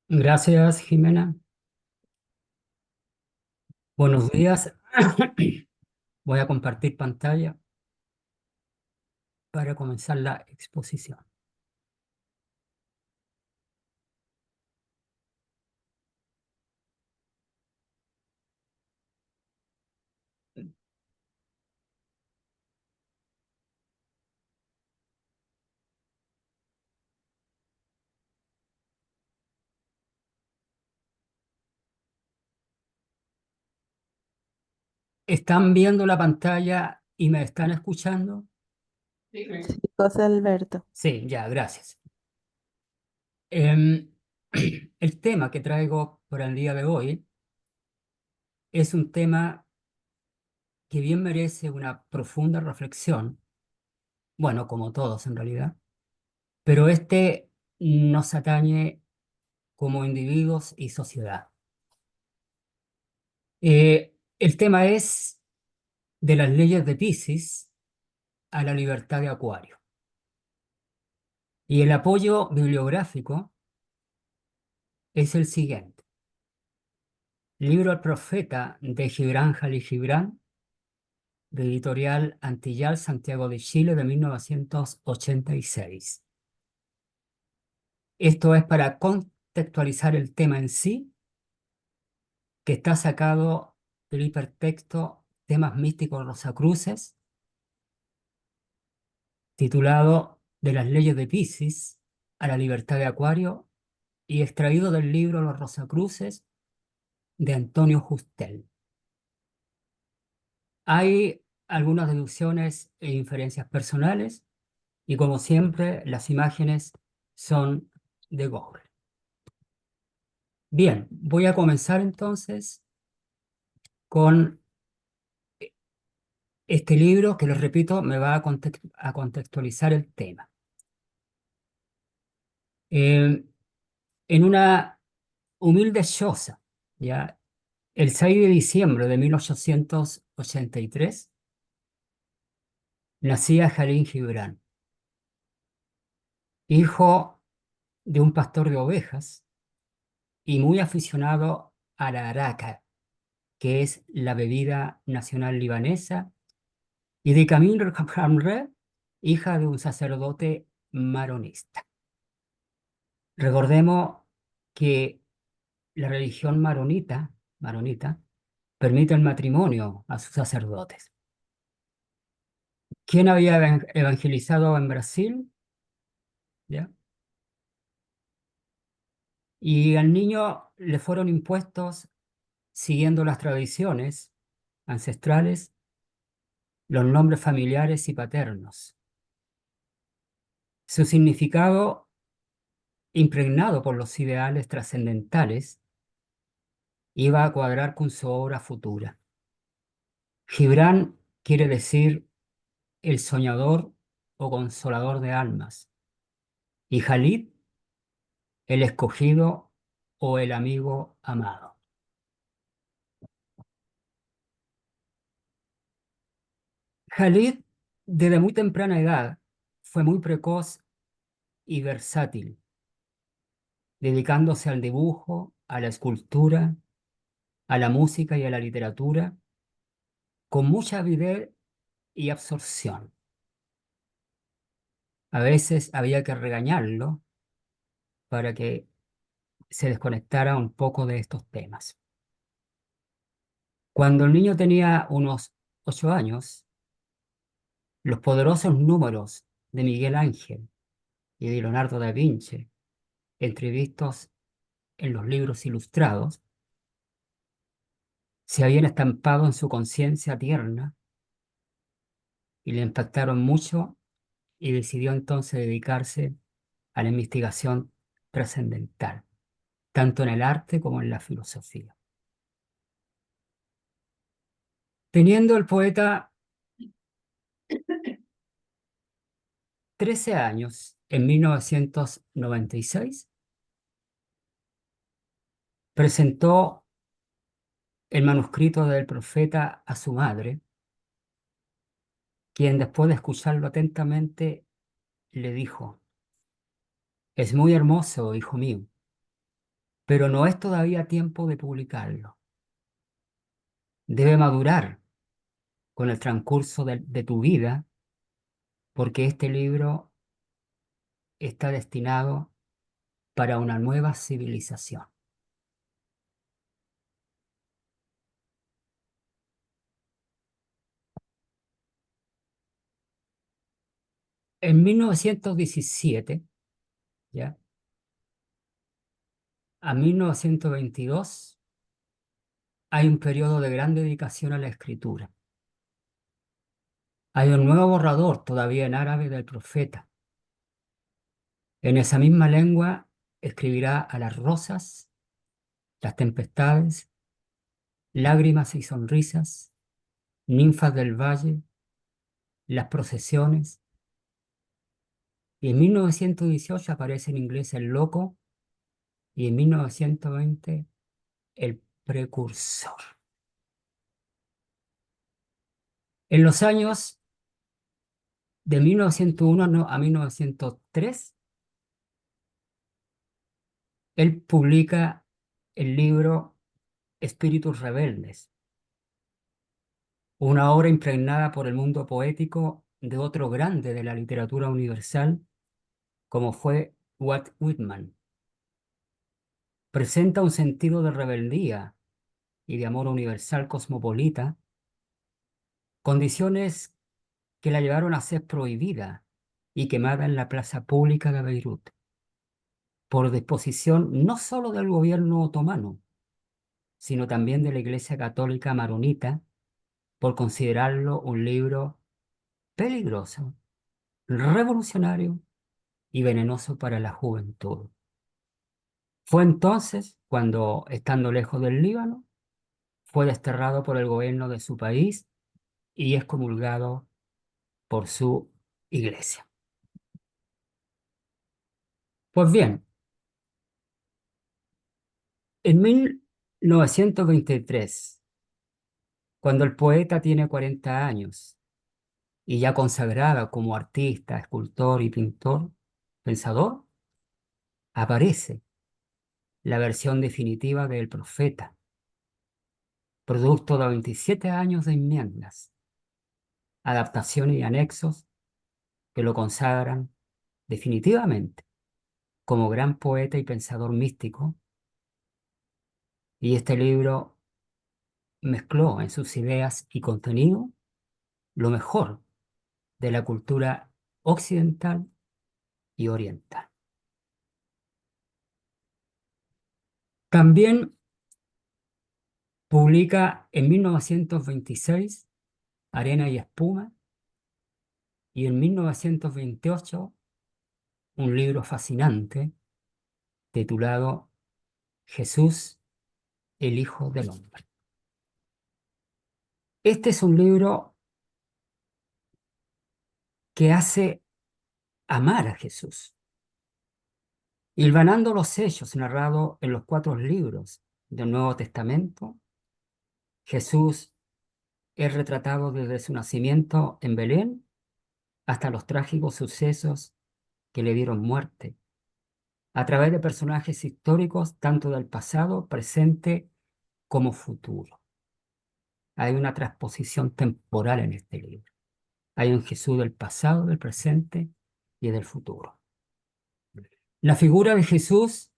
Gracias, Jimena. Buenos días. Voy a compartir pantalla para comenzar la exposición. ¿Están viendo la pantalla y me están escuchando? Sí, José Alberto. Sí, ya, gracias. Em, el tema que traigo para el día de hoy es un tema que bien merece una profunda reflexión, bueno, como todos en realidad, pero este nos atañe como individuos y sociedad. El tema es de las leyes de Piscis a la libertad de Acuario. Y el apoyo bibliográfico es el siguiente. Libro El Profeta de Gibran Jalil Gibran, de editorial Antillal, Santiago de Chile, de 1986. Esto es para contextualizar el tema en sí, que está sacado del hipertexto Temas místicos Rosacruces, titulado De las leyes de Piscis a la libertad de Acuario, y extraído del libro Los Rosacruces de Antonio Justel. Hay algunas deducciones e inferencias personales y, como siempre, las imágenes son de Google. Bien, voy a comenzar entonces con este libro que, les repito, me va a contextualizar el tema. Eh, en una humilde choza, ya, el 6 de diciembre de 1883, nacía Jalín Gibran, hijo de un pastor de ovejas y muy aficionado a la araca, que es la bebida nacional libanesa, y de Camille Hamre, hija de un sacerdote maronista. Recordemos que la religión maronita permite el matrimonio a sus sacerdotes. ¿Quién había evangelizado en Brasil? ¿Ya? Y al niño le fueron impuestos, siguiendo las tradiciones ancestrales, los nombres familiares y paternos. Su significado, impregnado por los ideales trascendentales, iba a cuadrar con su obra futura. Gibran quiere decir el soñador o consolador de almas, y Jalid, el escogido o el amigo amado. Jalid, desde muy temprana edad, fue muy precoz y versátil, dedicándose al dibujo, a la escultura, a la música y a la literatura, con mucha avidez y absorción. A veces había que regañarlo para que se desconectara un poco de estos temas. Cuando el niño tenía unos 8 años, los poderosos números de Miguel Ángel y de Leonardo da Vinci, entrevistos en los libros ilustrados, se habían estampado en su conciencia tierna y le impactaron mucho, y decidió entonces dedicarse a la investigación trascendental, tanto en el arte como en la filosofía. Teniendo el poeta 13 años, en 1996, presentó el manuscrito del profeta a su madre, quien, después de escucharlo atentamente, le dijo: es muy hermoso, hijo mío, pero no es todavía tiempo de publicarlo. Debe madurar con el transcurso de tu vida, porque este libro está destinado para una nueva civilización. En 1917, ¿ya? A 1922 hay un periodo de gran dedicación a la escritura. Hay un nuevo borrador todavía en árabe del profeta. En esa misma lengua escribirá a las rosas, las tempestades, lágrimas y sonrisas, ninfas del valle, las procesiones. Y en 1918 aparece en inglés El Loco y en 1920 El Precursor. En los años de 1901 a 1903, él publica el libro Espíritus Rebeldes, una obra impregnada por el mundo poético de otro grande de la literatura universal, como fue Walt Whitman. Presenta un sentido de rebeldía y de amor universal cosmopolita, condiciones que la llevaron a ser prohibida y quemada en la plaza pública de Beirut, por disposición no solo del gobierno otomano, sino también de la Iglesia Católica Maronita, por considerarlo un libro peligroso, revolucionario y venenoso para la juventud. Fue entonces cuando, estando lejos del Líbano, fue desterrado por el gobierno de su país y excomulgado por su iglesia. Pues bien, en 1923, cuando el poeta tiene 40 años y ya consagrado como artista, escultor y pintor, pensador, aparece la versión definitiva del Profeta, producto de 27 años de enmiendas, adaptaciones y anexos que lo consagran definitivamente como gran poeta y pensador místico, y este libro mezcló en sus ideas y contenido lo mejor de la cultura occidental y oriental. También publica en 1926 Arena y Espuma y en 1928 un libro fascinante titulado Jesús, el Hijo del Hombre. Este es un libro que hace amar a Jesús, hilvanando los hechos narrados en los 4 libros del Nuevo Testamento. Jesús es retratado desde su nacimiento en Belén hasta los trágicos sucesos que le dieron muerte, a través de personajes históricos tanto del pasado, presente como futuro. Hay una transposición temporal en este libro. Hay un Jesús del pasado, del presente y del futuro. La figura de Jesús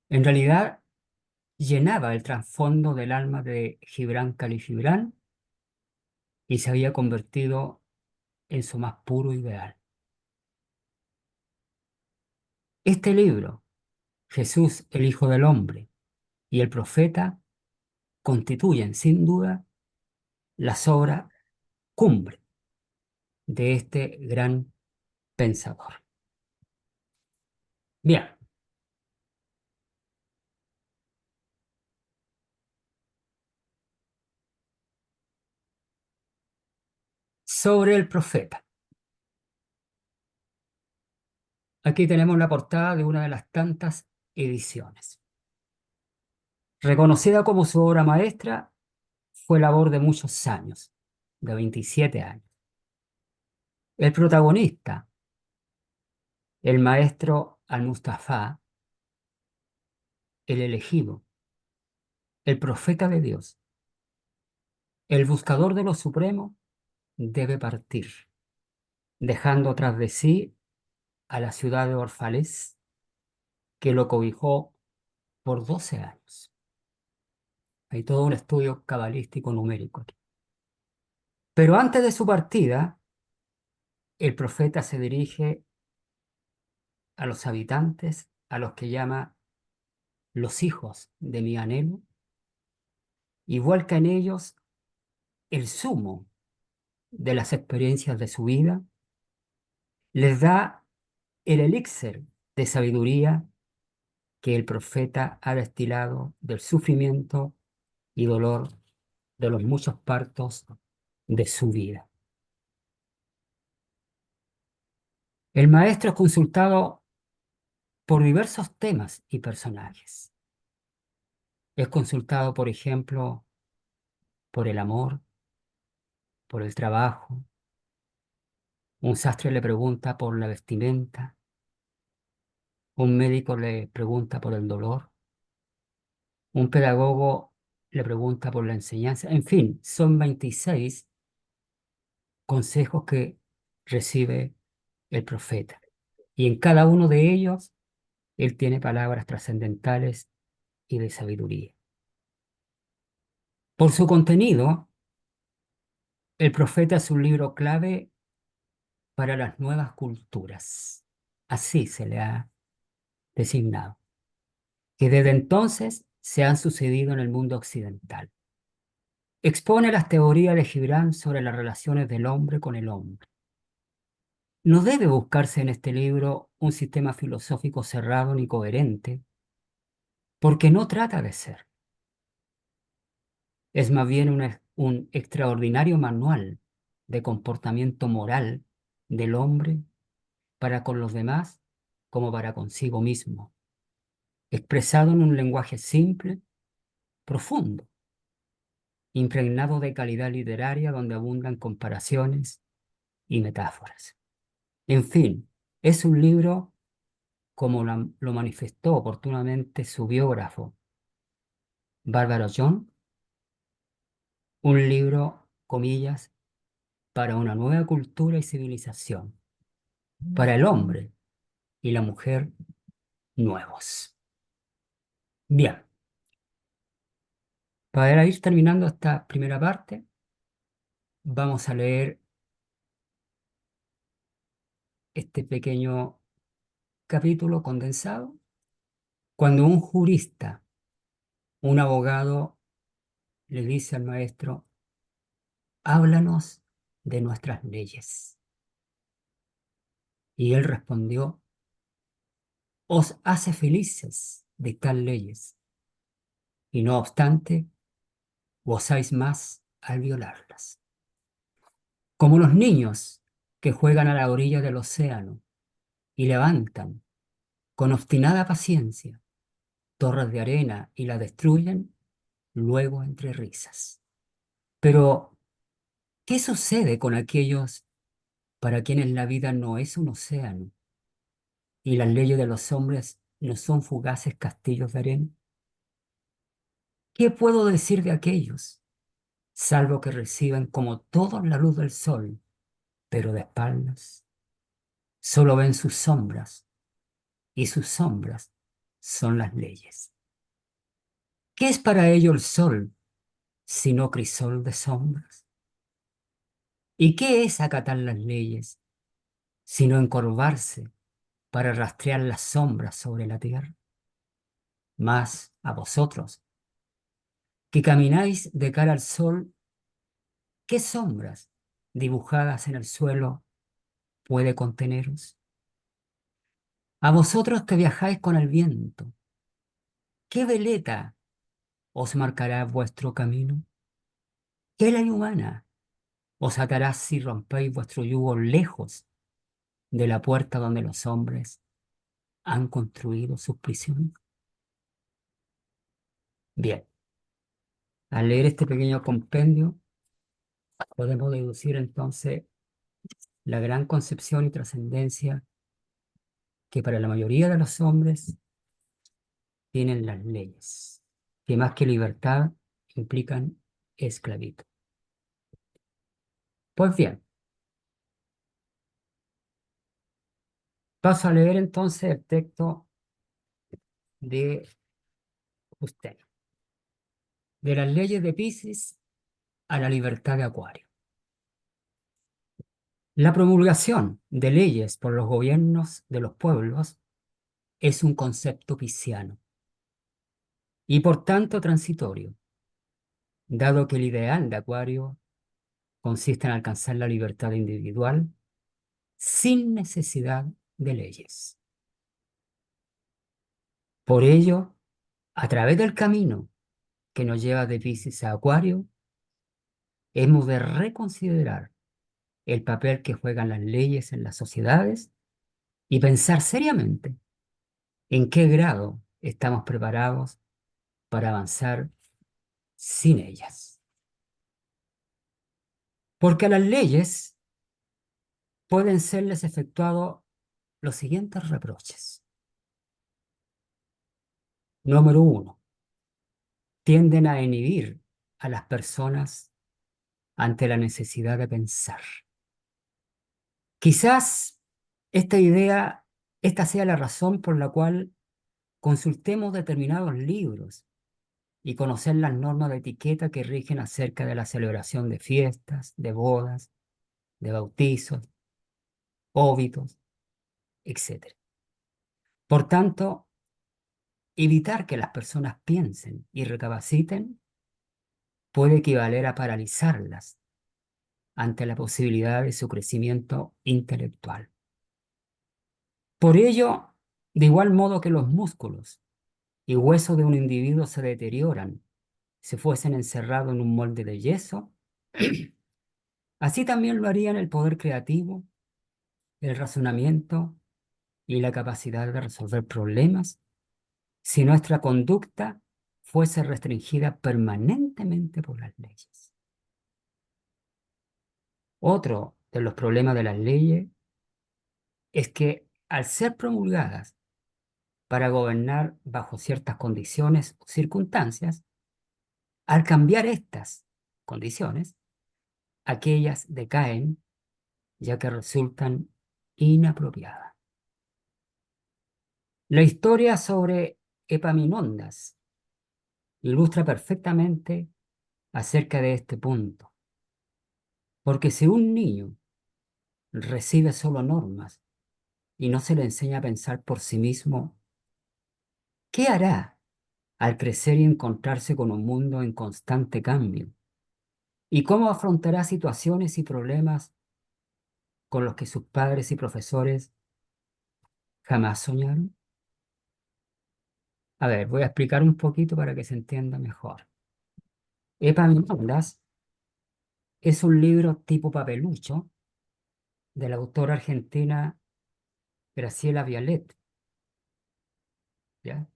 en realidad llenaba el trasfondo del alma de Gibran Khalil Gibran y se había convertido en su más puro ideal. Este libro, Jesús, el Hijo del Hombre y el Profeta, constituyen sin duda las obras cumbre de este gran pensador. Bien, sobre el Profeta. Aquí tenemos la portada de una de las tantas ediciones. Reconocida como su obra maestra, fue labor de muchos años, de 27 años. El protagonista, el maestro Al-Mustafa, el elegido, el profeta de Dios, el buscador de lo supremo, debe partir, dejando tras de sí a la ciudad de Orfalés, que lo cobijó por 12 años. Hay todo un estudio cabalístico numérico aquí. Pero antes de su partida, el profeta se dirige a los habitantes, a los que llama los hijos de mi anhelo, y vuelca en ellos el sumo de las experiencias de su vida, les da el elixir de sabiduría que el profeta ha destilado del sufrimiento y dolor de los muchos partos de su vida. El maestro es consultado por diversos temas y personajes. Es consultado, por ejemplo, por el amor, por el trabajo. Un sastre le pregunta por la vestimenta. Un médico le pregunta por el dolor. Un pedagogo le pregunta por la enseñanza. En fin, son 26 consejos que recibe el profeta. Y en cada uno de ellos, él tiene palabras trascendentales y de sabiduría. Por su contenido, el profeta es un libro clave para las nuevas culturas. Así se le ha designado, que desde entonces se han sucedido en el mundo occidental. Expone las teorías de Gibran sobre las relaciones del hombre con el hombre. No debe buscarse en este libro un sistema filosófico cerrado ni coherente, porque no trata de ser. Es más bien un extraordinario manual de comportamiento moral del hombre para con los demás como para consigo mismo, expresado en un lenguaje simple, profundo, impregnado de calidad literaria donde abundan comparaciones y metáforas. En fin, es un libro, como lo manifestó oportunamente su biógrafo, Bárbara John, un libro, comillas, para una nueva cultura y civilización, para el hombre y la mujer nuevos. Bien, para ir terminando esta primera parte, vamos a leer este pequeño capítulo condensado. Cuando un jurista, un abogado, le dice al maestro, háblanos de nuestras leyes. Y él respondió, os hace felices dictar leyes, y no obstante, gozáis más al violarlas. Como los niños que juegan a la orilla del océano y levantan con obstinada paciencia torres de arena y la destruyen, luego entre risas. Pero, ¿qué sucede con aquellos para quienes la vida no es un océano y las leyes de los hombres no son fugaces castillos de arena? ¿Qué puedo decir de aquellos, salvo que reciben como todos la luz del sol, pero de espaldas? Solo ven sus sombras, y sus sombras son las leyes. ¿Qué es para ello el sol, sino crisol de sombras? ¿Y qué es acatar las leyes, sino encorvarse para rastrear las sombras sobre la tierra? Mas a vosotros, que camináis de cara al sol, ¿qué sombras dibujadas en el suelo puede conteneros? A vosotros que viajáis con el viento, ¿qué veleta os marcará vuestro camino? ¿Qué ley humana os atará si rompéis vuestro yugo lejos de la puerta donde los hombres han construido sus prisiones? Bien, al leer este pequeño compendio, podemos deducir entonces la gran concepción y trascendencia que para la mayoría de los hombres tienen las leyes, que más que libertad implican esclavitud. Pues bien, paso a leer entonces el texto de usted. De las leyes de Piscis a la libertad de Acuario. La promulgación de leyes por los gobiernos de los pueblos es un concepto pisciano y por tanto transitorio, dado que el ideal de Acuario consiste en alcanzar la libertad individual sin necesidad de leyes. Por ello, a través del camino que nos lleva de Piscis a Acuario, hemos de reconsiderar el papel que juegan las leyes en las sociedades y pensar seriamente en qué grado estamos preparados para avanzar sin ellas. Porque a las leyes pueden serles efectuados los siguientes reproches. Número uno, tienden a inhibir a las personas ante la necesidad de pensar. Quizás esta sea la razón por la cual consultemos determinados libros y conocer las normas de etiqueta que rigen acerca de la celebración de fiestas, de bodas, de bautizos, óbitos, etcétera. Por tanto, evitar que las personas piensen y recapaciten puede equivaler a paralizarlas ante la posibilidad de su crecimiento intelectual. Por ello, de igual modo que los músculos y huesos de un individuo se deterioran si fuesen encerrados en un molde de yeso, así también lo harían el poder creativo, el razonamiento y la capacidad de resolver problemas si nuestra conducta fuese restringida permanentemente por las leyes. Otro de los problemas de las leyes es que al ser promulgadas para gobernar bajo ciertas condiciones o circunstancias, al cambiar estas condiciones, aquellas decaen ya que resultan inapropiadas. La historia sobre Epaminondas ilustra perfectamente acerca de este punto, porque si un niño recibe solo normas y no se le enseña a pensar por sí mismo, ¿qué hará al crecer y encontrarse con un mundo en constante cambio? ¿Y cómo afrontará situaciones y problemas con los que sus padres y profesores jamás soñaron? A ver, voy a explicar un poquito para que se entienda mejor. Epaminondas es un libro tipo papelucho de la autora argentina Graciela Vialet, ¿ya?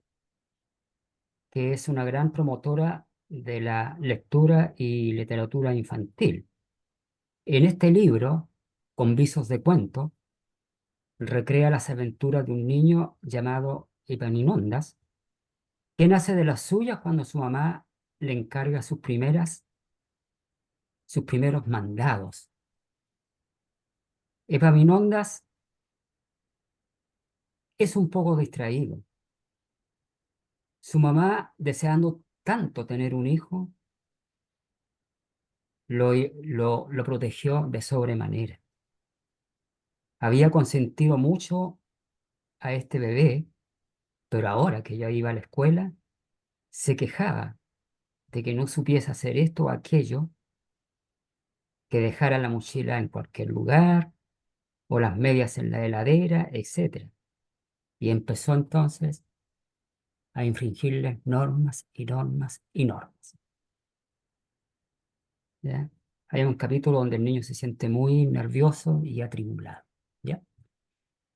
Que es una gran promotora de la lectura y literatura infantil. En este libro, con visos de cuento, recrea las aventuras de un niño llamado Epaminondas, que nace de las suyas cuando su mamá le encarga sus primeros mandados. Epaminondas es un poco distraído. Su mamá, deseando tanto tener un hijo, lo protegió de sobremanera. Había consentido mucho a este bebé, pero ahora que ya iba a la escuela, se quejaba de que no supiese hacer esto o aquello, que dejara la mochila en cualquier lugar, o las medias en la heladera, etc. Y empezó entonces a infringirle normas y normas y normas. ¿Ya? Hay un capítulo donde el niño se siente muy nervioso y atribulado. ¿Ya?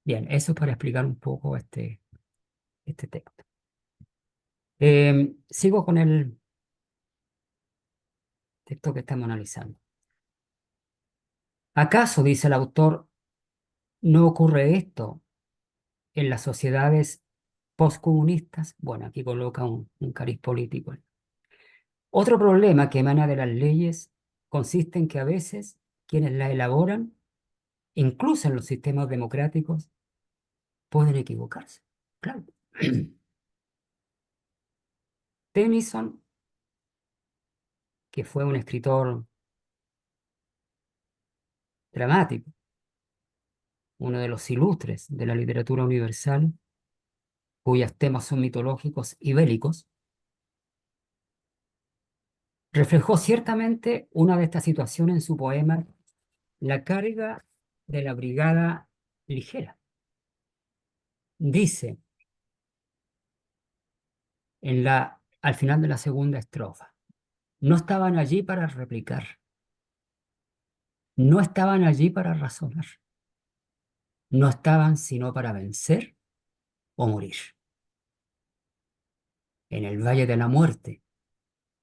Bien, eso es para explicar un poco este texto. Sigo con el texto que estamos analizando. ¿Acaso, dice el autor, no ocurre esto en las sociedades postcomunistas. Bueno, aquí coloca un cariz político. Otro problema que emana de las leyes consiste en que a veces quienes las elaboran, incluso en los sistemas democráticos, pueden equivocarse. Claro. Tennyson, que fue un escritor dramático, uno de los ilustres de la literatura universal, cuyos temas son mitológicos y bélicos, reflejó ciertamente una de estas situaciones en su poema La carga de la brigada ligera. Dice al final de la segunda estrofa, no estaban allí para replicar, no estaban allí para razonar, no estaban sino para vencer o morir. En el valle de la muerte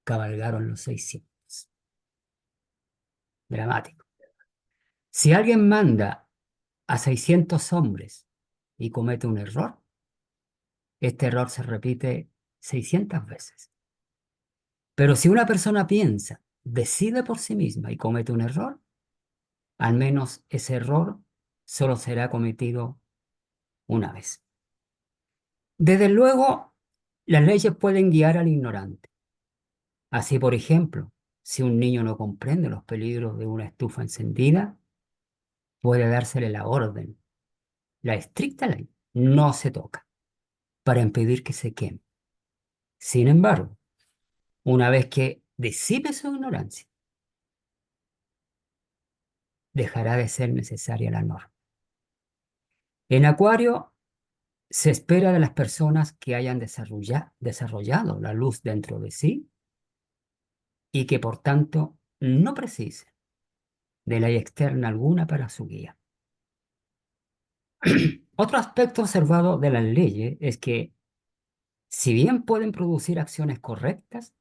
cabalgaron los 600. Dramático. Si alguien manda a 600 hombres y comete un error, este error se repite 600 veces. Pero si una persona piensa, decide por sí misma y comete un error, al menos ese error solo será cometido una vez. Desde luego, las leyes pueden guiar al ignorante. Así, por ejemplo, si un niño no comprende los peligros de una estufa encendida, puede dársele la orden, la estricta ley, no se toca, para impedir que se queme. Sin embargo, una vez que disipe su ignorancia, dejará de ser necesaria la norma. En Acuario se espera de las personas que hayan desarrollado la luz dentro de sí y que por tanto no precisen de ley externa alguna para su guía. Otro aspecto observado de las leyes es que, si bien pueden producir acciones correctas,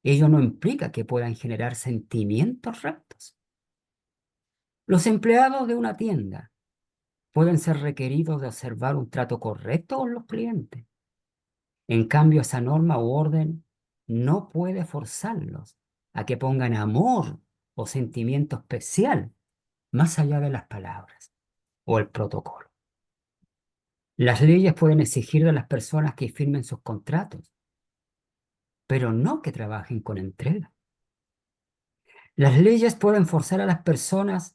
ello no implica que puedan generar sentimientos rectos. Los empleados de una tienda pueden ser requeridos de observar un trato correcto con los clientes. En cambio, esa norma u orden no puede forzarlos a que pongan amor o sentimiento especial más allá de las palabras o el protocolo. Las leyes pueden exigir de las personas que firmen sus contratos, pero no que trabajen con entrega. Las leyes pueden forzar a las personas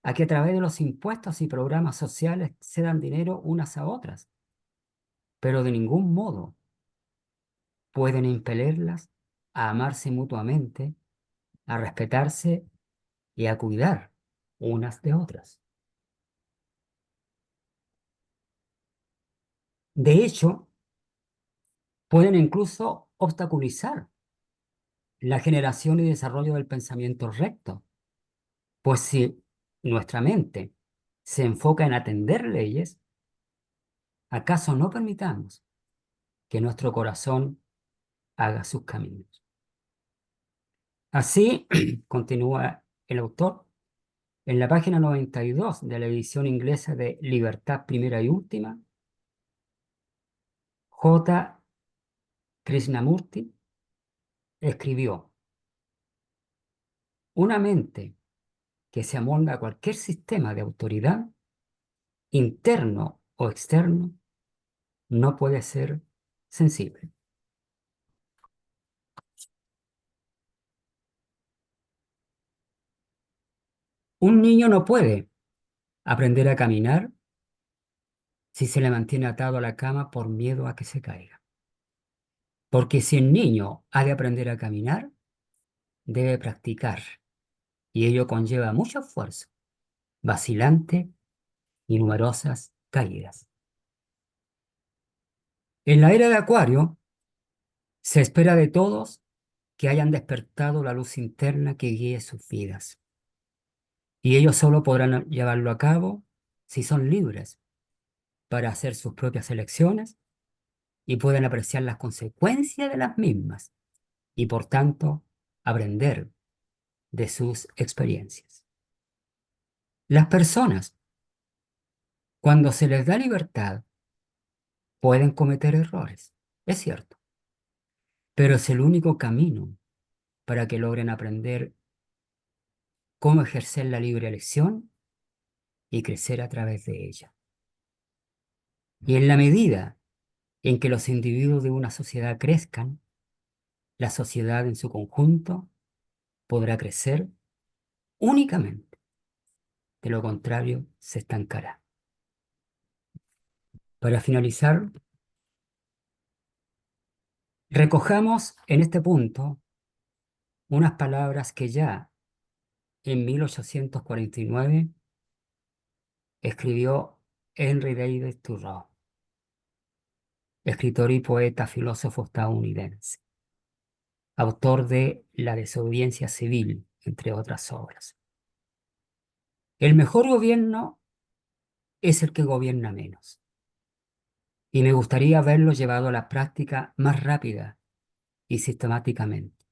a que a través de los impuestos y programas sociales se dan dinero unas a otras, pero de ningún modo pueden impelerlas a amarse mutuamente, a respetarse y a cuidar unas de otras. De hecho, pueden incluso obstaculizar la generación y desarrollo del pensamiento recto, pues si nuestra mente se enfoca en atender leyes, ¿acaso no permitamos que nuestro corazón haga sus caminos? Así, continúa el autor, en la página 92 de la edición inglesa de Libertad Primera y Última, J. Krishnamurti escribió: una mente que se amolda a cualquier sistema de autoridad, interno o externo, no puede ser sensible. Un niño no puede aprender a caminar si se le mantiene atado a la cama por miedo a que se caiga. Porque si el niño ha de aprender a caminar, debe practicar, y ello conlleva mucho esfuerzo, vacilante y numerosas caídas. En la era de Acuario, se espera de todos que hayan despertado la luz interna que guíe sus vidas. Y ellos solo podrán llevarlo a cabo si son libres para hacer sus propias elecciones y pueden apreciar las consecuencias de las mismas y por tanto aprender de sus experiencias. Las personas, cuando se les da libertad, pueden cometer errores, es cierto, pero es el único camino para que logren aprender cómo ejercer la libre elección y crecer a través de ella. Y en la medida en que los individuos de una sociedad crezcan, la sociedad en su conjunto podrá crecer únicamente. De lo contrario, se estancará. Para finalizar, recojamos en este punto unas palabras que ya en 1849 escribió Henry David Thoreau, escritor y poeta filósofo estadounidense, autor de La desobediencia civil, entre otras obras. El mejor gobierno es el que gobierna menos, y me gustaría verlo llevado a la práctica más rápida y sistemáticamente.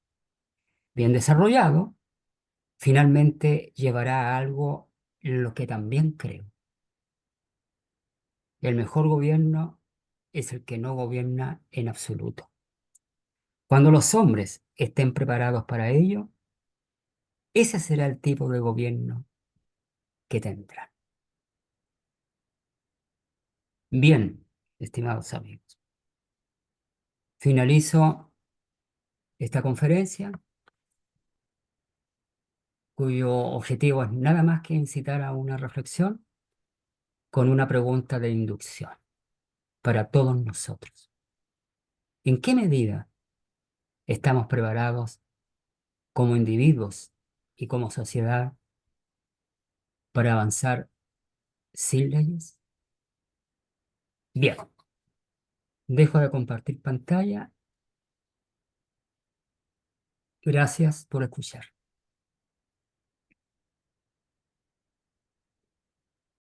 Bien desarrollado, finalmente llevará a algo en lo que también creo. El mejor gobierno es el que no gobierna en absoluto. Cuando los hombres estén preparados para ello, ese será el tipo de gobierno que tendrán. Bien, estimados amigos, finalizo esta conferencia cuyo objetivo es nada más que incitar a una reflexión con una pregunta de inducción para todos nosotros. ¿En qué medida estamos preparados como individuos y como sociedad para avanzar sin leyes? Bien, dejo de compartir pantalla. Gracias por escuchar.